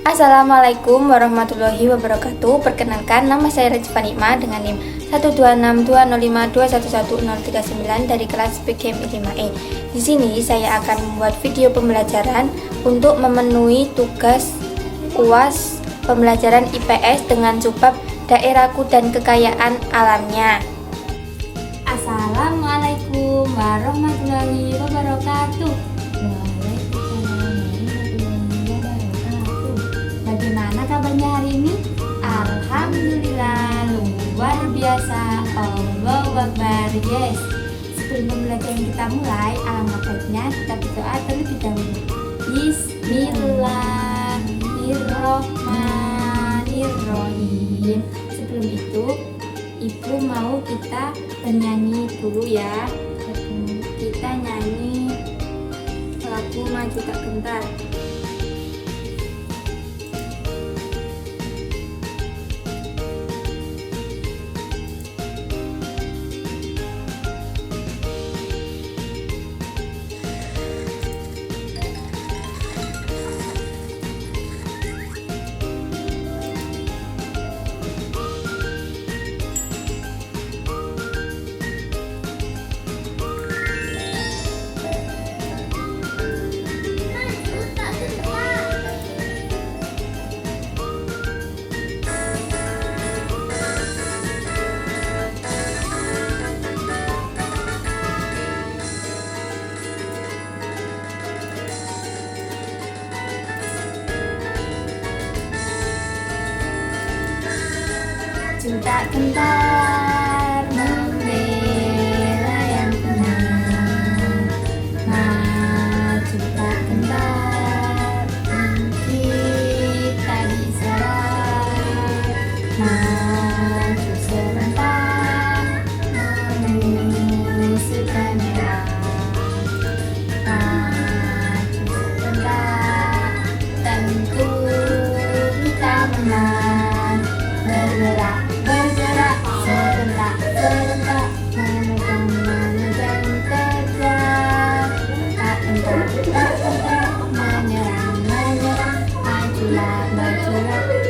Assalamualaikum warahmatullahi wabarakatuh. Perkenalkan, nama saya Rejva Nikma dengan NIM 1262052111039 dari kelas PKM 5E. Di sini saya akan membuat video pembelajaran untuk memenuhi tugas UAS pembelajaran IPS dengan subbab daerahku dan kekayaan alamnya. Assalamualaikum warahmatullahi wabarakatuh. Bagaimana kabarnya hari ini? Alhamdulillah, luar biasa. Allahu Akbar. Yes. Sebelum pembelajaran kita mulai, alangkah baiknya kita berdoa terlebih dahulu. Bismillahirrohmanirrohim. Sebelum itu, Ibu mau kita bernyanyi dulu ya. Kita nyanyi lagu Maju Tak Gentar. Tak gentar membela yang benar, maju tak gentar kita diserang, maju serentak menyusukan merah, maju serentak tentu kita menang. Bergerak serentak menegang tegak, tak gentar menyerang majulah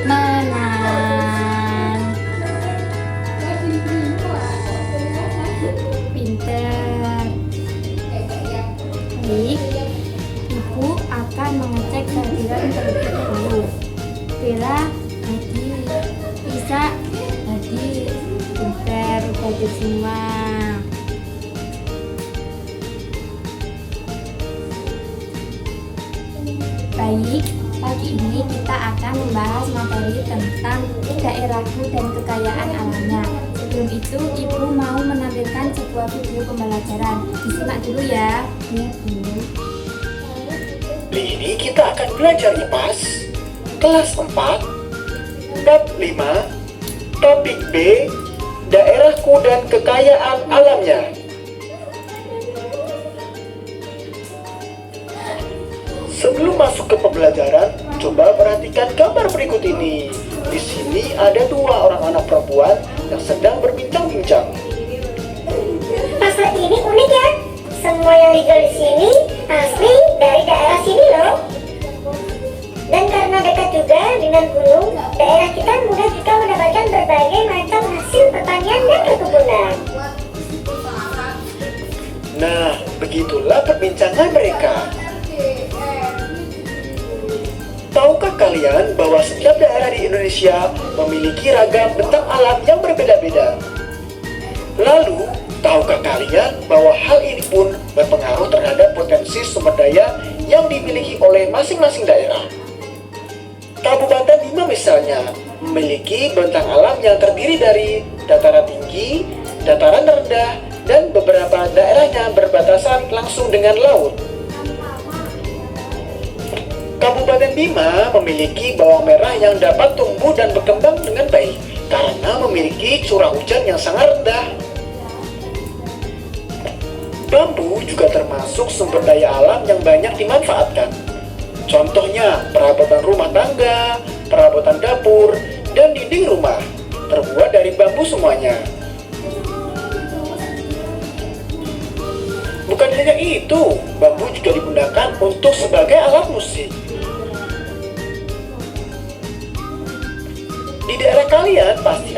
menang. Pinter. Baik, Ibu akan mengecek kehadiran terlebih dahulu. Bella hadir, Isa hadir, pinter, hadir semua. Baik, pagi ini kita akan membahas materi tentang daerahku dan kekayaan alamnya. Sebelum itu, Ibu mau menampilkan sebuah video pembelajaran. Disimak dulu ya. Kali ini kita akan belajar IPAS kelas 4 bab 5, topik B, daerahku dan kekayaan alamnya. Sebelum masuk ke pembelajaran, coba perhatikan gambar berikut ini. Di sini ada dua orang anak perempuan yang sedang berbincang-bincang. Pasar ini unik ya. Semua yang dijual di sini asli dari daerah sini loh. Dan karena dekat juga dengan gunung, daerah kita mudah juga mendapatkan berbagai macam hasil pertanian dan perkebunan. Nah, begitulah perbincangan mereka. Tahukah kalian bahwa setiap daerah di Indonesia memiliki ragam bentang alam yang berbeda-beda? Lalu, tahukah kalian bahwa hal ini pun berpengaruh terhadap potensi sumber daya yang dimiliki oleh masing-masing daerah? Kabupaten Bima misalnya memiliki bentang alam yang terdiri dari dataran tinggi, dataran rendah, dan beberapa daerahnya berbatasan langsung dengan laut. Kabupaten Bima memiliki bawang merah yang dapat tumbuh dan berkembang dengan baik karena memiliki curah hujan yang sangat rendah. Bambu juga termasuk sumber daya alam yang banyak dimanfaatkan. Contohnya perabotan rumah tangga, perabotan dapur, dan dinding rumah terbuat dari bambu semuanya. Bukan hanya itu, bambu juga digunakan untuk sebagai alat musik.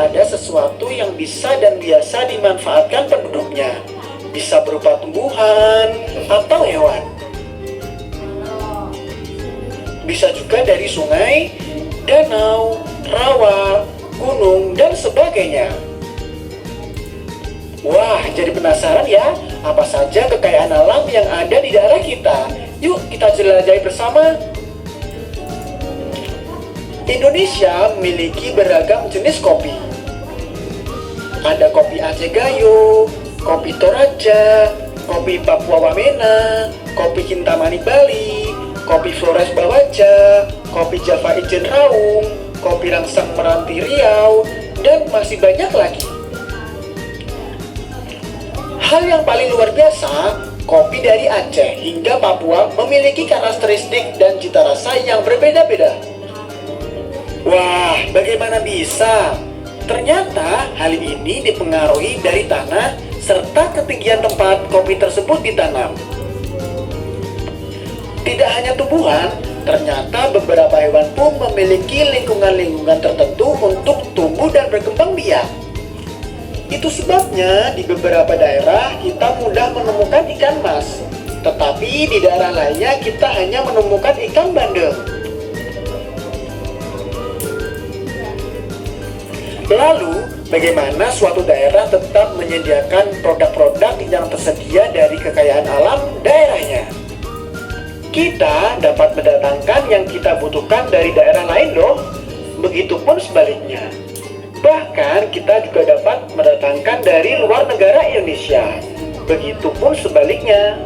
ada sesuatu yang bisa dan biasa dimanfaatkan penduduknya. Bisa berupa tumbuhan atau hewan. Bisa juga dari sungai, danau, rawa, gunung, dan sebagainya. Wah, jadi penasaran ya, apa saja kekayaan alam yang ada di daerah kita? Yuk kita jelajahi bersama. Indonesia memiliki beragam jenis kopi. Ada kopi Aceh Gayo, kopi Toraja, kopi Papua Wamena, kopi Kintamani Bali, kopi Flores Bawaja, kopi Java Ijen Raung, kopi Rangsang Meranti Riau, dan masih banyak lagi. Hal yang paling luar biasa, kopi dari Aceh hingga Papua memiliki karakteristik dan cita rasa yang berbeda-beda. Wah, bagaimana bisa? Ternyata hal ini dipengaruhi dari tanah serta ketinggian tempat kopi tersebut ditanam. Tidak hanya tumbuhan, ternyata beberapa hewan pun memiliki lingkungan-lingkungan tertentu untuk tumbuh dan berkembang biak. Itu sebabnya di beberapa daerah kita mudah menemukan ikan mas, tetapi di daerah lainnya kita hanya menemukan ikan bandeng. Lalu, bagaimana suatu daerah tetap menyediakan produk-produk yang tersedia dari kekayaan alam daerahnya? Kita dapat mendatangkan yang kita butuhkan dari daerah lain loh. Begitupun sebaliknya. Bahkan kita juga dapat mendatangkan dari luar negara Indonesia. Begitupun sebaliknya.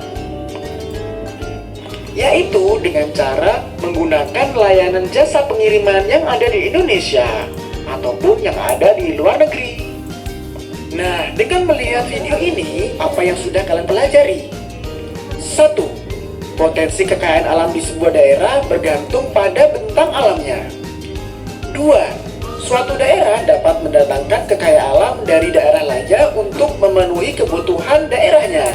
Yaitu dengan cara menggunakan layanan jasa pengiriman yang ada di Indonesia ataupun yang ada di luar negeri. Nah, dengan melihat video ini, apa yang sudah kalian pelajari? 1. Potensi kekayaan alam di sebuah daerah bergantung pada bentang alamnya. 2. Suatu daerah dapat mendatangkan kekayaan alam dari daerah lainnya untuk memenuhi kebutuhan daerahnya.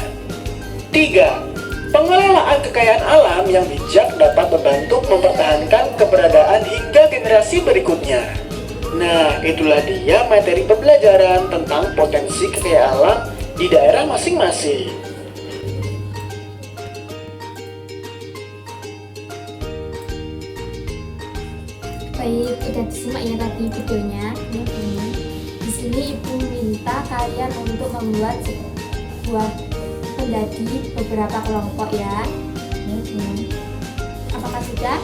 3. Pengelolaan kekayaan alam yang bijak dapat membantu mempertahankan keberadaan hingga generasi berikutnya. Nah, itulah dia materi pembelajaran tentang potensi kekayaan alam di daerah masing-masing. Baik, udah disimak ya tadi videonya. Di sini ibu minta kalian untuk membuat sebuah menjadi beberapa kelompok ya. Apakah sudah?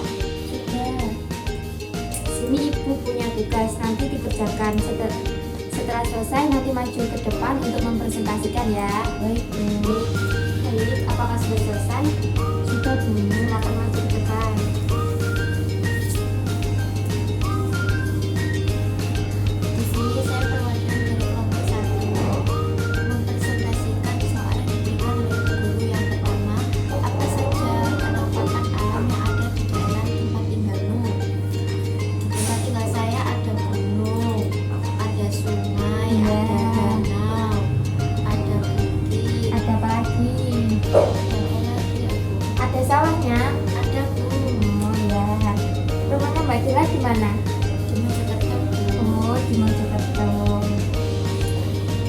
Sudah. Sini ibu punya tugas nanti dikerjakan. Setelah selesai nanti maju ke depan untuk mempresentasikan ya. Baik. Apakah sudah selesai? Sudah Bu. Akan maju ke depan. Ada sawahnya? Ada Bu. Oh ya. Rumahnya Mbak Dila di mana? Di Mojokerto. Oh, di Mojokerto.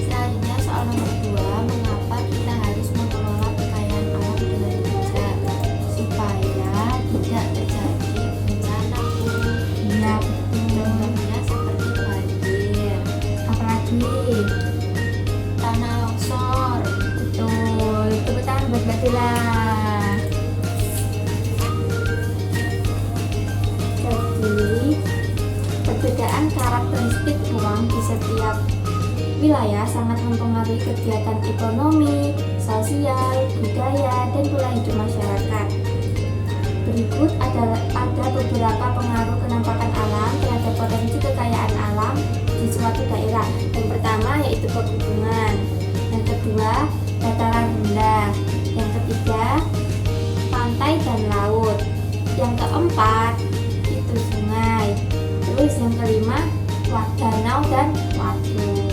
Selanjutnya soal nomor 2, mengapa kita harus mengelola kekayaan alam dengan bijak supaya tidak terjadi bencana Bu. Iya, Contohnya seperti banjir, apalagi tanah longsor. betul. Tepuk tangan buat Mbak Dila. Jadi, perbedaan karakteristik ruang di setiap wilayah sangat mempengaruhi kegiatan ekonomi, sosial, budaya, dan pola hidup masyarakat. Berikut ada beberapa pengaruh penampakan alam terhadap potensi kekayaan alam di suatu daerah. Yang pertama yaitu pegunungan, yang kedua dataran rendah, yang ketiga pantai dan laut, yang keempat itu sungai, terus yang kelima danau dan waduk.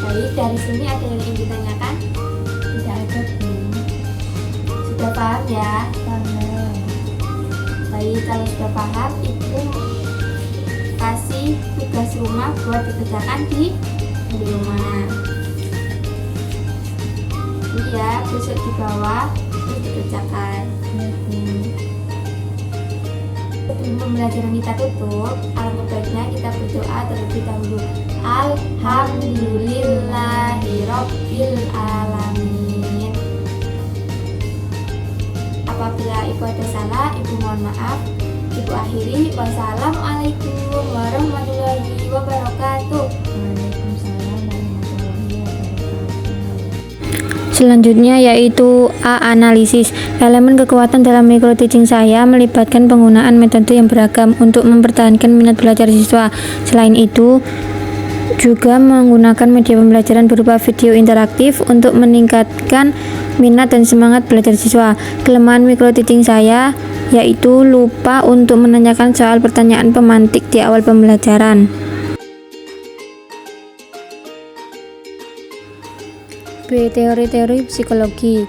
Baik, dari sini ada yang ingin ditanyakan? Tidak ada Bu. Sudah paham ya? Paham. Baik, kalau sudah paham, Ibu kasih tugas rumah buat dikerjakan di rumah. Ini ya, besok di bawah terus dikerjakan. Sebelum pembelajaran kita tutup, alangkah baiknya kita berdoa terlebih dahulu. Alhamdulillahirabbil alamin. Apabila ibu ada salah, ibu mohon maaf. Ibu akhiri, wassalamualaikum warahmatullahi wabarakatuh. Selanjutnya yaitu A. Analisis. Elemen kekuatan dalam micro teaching saya melibatkan penggunaan metode yang beragam untuk mempertahankan minat belajar siswa. Selain itu, juga menggunakan media pembelajaran berupa video interaktif untuk meningkatkan minat dan semangat belajar siswa. Kelemahan micro teaching saya yaitu lupa untuk menanyakan soal pertanyaan pemantik di awal pembelajaran. B. Teori-teori psikologi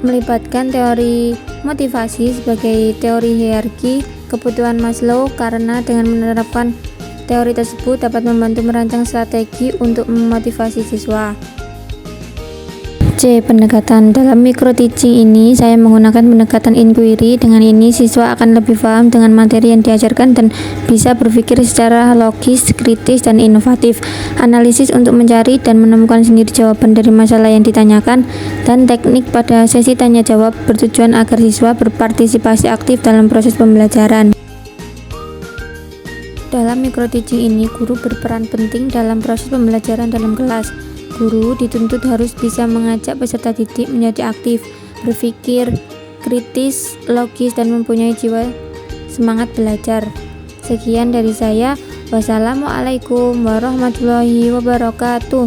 melibatkan teori motivasi sebagai teori hierarki kebutuhan Maslow, karena dengan menerapkan teori tersebut dapat membantu merancang strategi untuk memotivasi siswa. C. Pendekatan. Dalam micro teaching ini saya menggunakan pendekatan inquiry. Dengan ini siswa akan lebih paham dengan materi yang diajarkan dan bisa berpikir secara logis, kritis, dan inovatif. Analisis untuk mencari dan menemukan sendiri jawaban dari masalah yang ditanyakan, dan teknik pada sesi tanya jawab bertujuan agar siswa berpartisipasi aktif dalam proses pembelajaran. Dalam micro teaching ini, guru berperan penting dalam proses pembelajaran dalam kelas. Guru dituntut harus bisa mengajak peserta didik menjadi aktif, berpikir kritis, logis, dan mempunyai jiwa semangat belajar. Sekian dari saya. Wassalamualaikum warahmatullahi wabarakatuh.